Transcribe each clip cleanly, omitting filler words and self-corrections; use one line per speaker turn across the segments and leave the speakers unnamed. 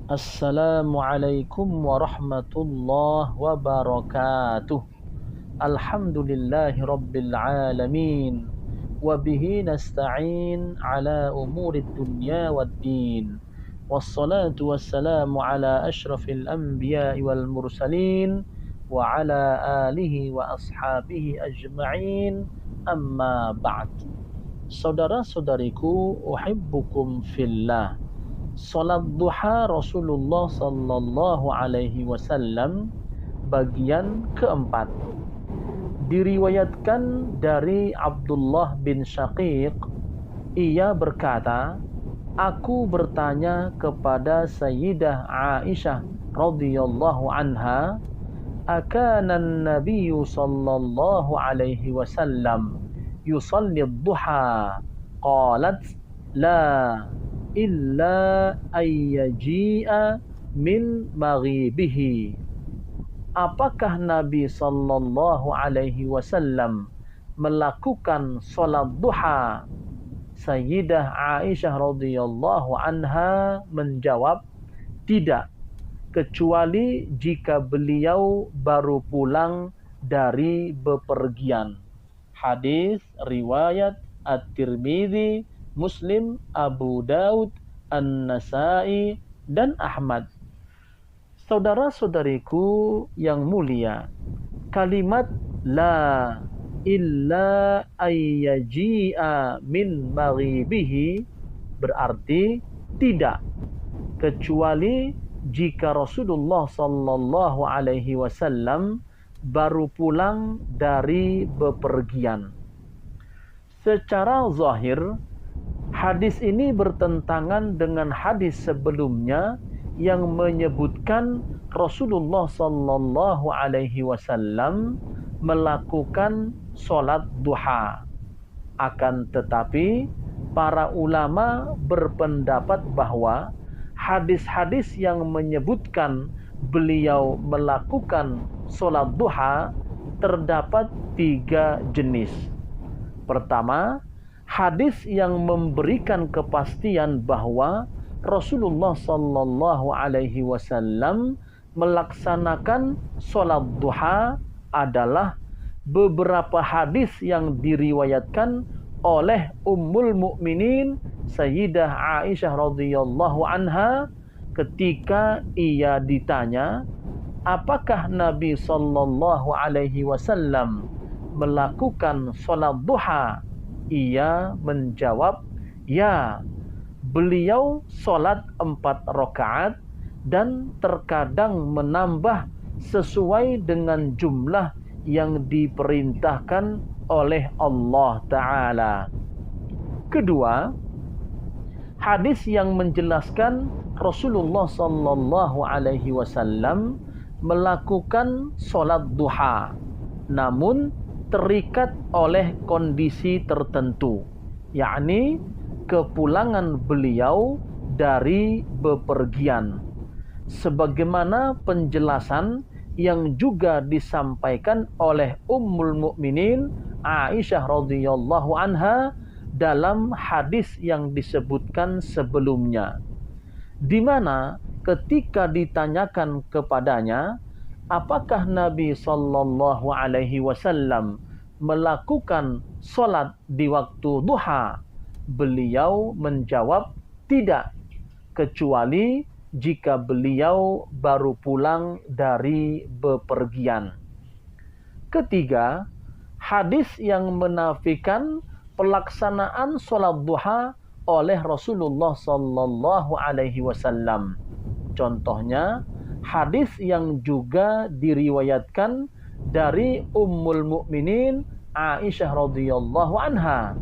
Assalamualaikum warahmatullahi wabarakatuh. Alhamdulillahi rabbil alamin. Wabihi nasta'in ala umuri dunya waddin. Wassalatu wassalamu ala ashrafil anbiya'i wal mursalin. Wa ala alihi wa ashabihi ajma'in. Amma ba'd. Saudara-saudariku, uhibbukum fillah. Salat duha Rasulullah sallallahu alaihi wasallam bagian keempat diriwayatkan dari Abdullah bin Syaqiq. Ia berkata, aku bertanya kepada Sayyidah Aisyah radhiyallahu anha, akana an-nabiy sallallahu alaihi wasallam yusalli ad-duha? Qalat, la illa ayyaji'a min maghibihi. Apakah Nabi sallallahu alaihi wasallam melakukan salat duha? Sayyidah Aisyah radhiyallahu anha menjawab, tidak, kecuali jika beliau baru pulang dari bepergian. Hadis riwayat At-Tirmidzi, Muslim, Abu Daud, An-Nasai, dan Ahmad. Saudara-saudariku yang mulia, kalimat la illa ayyaji'a min maghibihi berarti tidak, kecuali jika Rasulullah sallallahu alaihi wasallam baru pulang dari bepergian. Secara zahir, hadis ini bertentangan dengan hadis sebelumnya yang menyebutkan Rasulullah sallallahu alaihi wasallam melakukan salat duha. Akan tetapi, para ulama berpendapat bahwa hadis-hadis yang menyebutkan beliau melakukan salat duha terdapat 3 jenis. Pertama, hadis yang memberikan kepastian bahwa Rasulullah sallallahu alaihi wasallam melaksanakan salat duha adalah beberapa hadis yang diriwayatkan oleh Ummul Mukminin Sayyidah Aisyah radhiyallahu anha ketika ia ditanya, apakah Nabi sallallahu alaihi wasallam melakukan salat duha? Ia menjawab, ya, beliau salat 4 rakaat dan terkadang menambah sesuai dengan jumlah yang diperintahkan oleh Allah Ta'ala. Kedua, hadis yang menjelaskan Rasulullah sallallahu alaihi wasallam melakukan salat duha, namun terikat oleh kondisi tertentu, yakni kepulangan beliau dari bepergian, sebagaimana penjelasan yang juga disampaikan oleh Ummul Mukminin Aisyah radhiyallahu anha dalam hadis yang disebutkan sebelumnya, di mana ketika ditanyakan kepadanya apakah Nabi sallallahu alaihi wasallam melakukan salat di waktu duha, beliau menjawab tidak, kecuali jika beliau baru pulang dari bepergian. Ketiga, hadis yang menafikan pelaksanaan salat duha oleh Rasulullah sallallahu alaihi wasallam. Contohnya, hadis yang juga diriwayatkan dari Ummul Mukminin Aisyah radhiyallahu anha,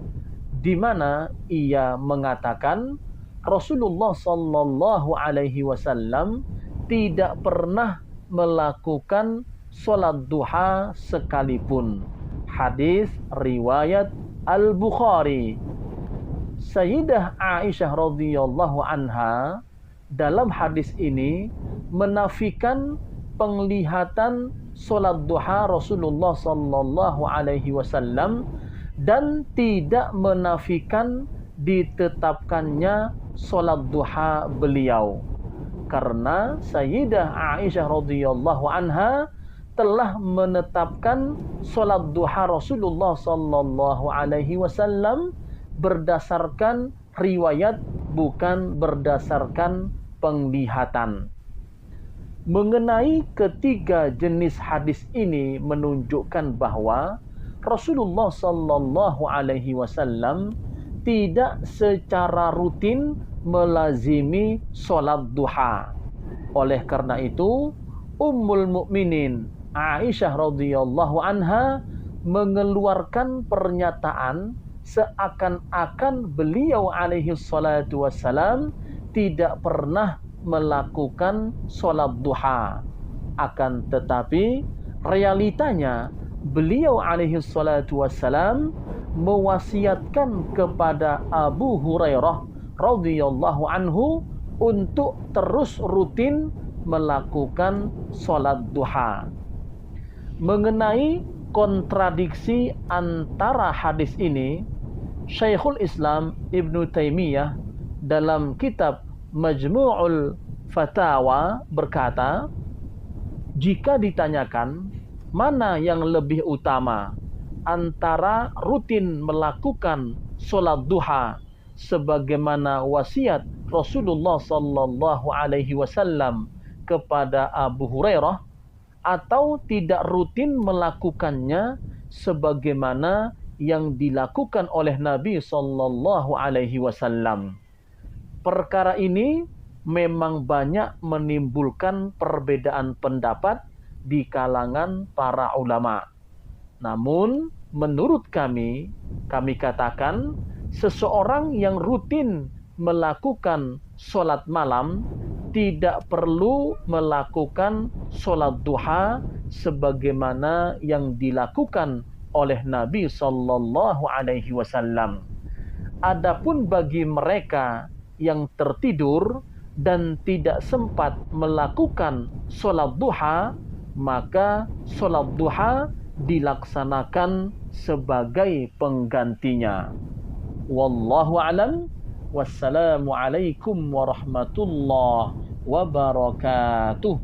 di mana ia mengatakan Rasulullah sallallahu alaihi wasallam tidak pernah melakukan salat duha sekalipun. Hadis riwayat Al-Bukhari. Sayyidah Aisyah radhiyallahu anha dalam hadis ini menafikan penglihatan salat duha Rasulullah sallallahu alaihi wasallam dan tidak menafikan ditetapkannya salat duha beliau. Karena Sayyidah Aisyah radhiyallahu anha telah menetapkan salat duha Rasulullah sallallahu alaihi wasallam berdasarkan riwayat, bukan berdasarkan penglihatan. Mengenai ketiga jenis hadis ini menunjukkan bahwa Rasulullah sallallahu alaihi wasallam tidak secara rutin melazimi salat duha. Oleh karena itu, Ummul Mukminin Aisyah radhiyallahu anha mengeluarkan pernyataan seakan-akan beliau alaihi salatu wassalam tidak pernah melakukan salat duha. Akan tetapi realitanya beliau alaihi salatu wassalam mewasiatkan kepada Abu Hurairah radhiyallahu anhu untuk terus rutin melakukan salat duha. Mengenai kontradiksi antara hadis ini, Syekhul Islam Ibnu Taimiyah dalam kitab Majmu'ul Fatawa berkata, jika ditanyakan mana yang lebih utama antara rutin melakukan salat duha sebagaimana wasiat Rasulullah sallallahu alaihi wasallam kepada Abu Hurairah, atau tidak rutin melakukannya sebagaimana yang dilakukan oleh Nabi sallallahu alaihi wasallam. Perkara ini memang banyak menimbulkan perbedaan pendapat di kalangan para ulama. Namun menurut kami katakan seseorang yang rutin melakukan sholat malam tidak perlu melakukan sholat duha sebagaimana yang dilakukan oleh Nabi sallallahu alaihi wasallam. Adapun bagi mereka yang tertidur dan tidak sempat melakukan sholat duha, maka sholat duha dilaksanakan sebagai penggantinya. Wallahu a'lam. Wassalamualaikum warahmatullahi wabarakatuh.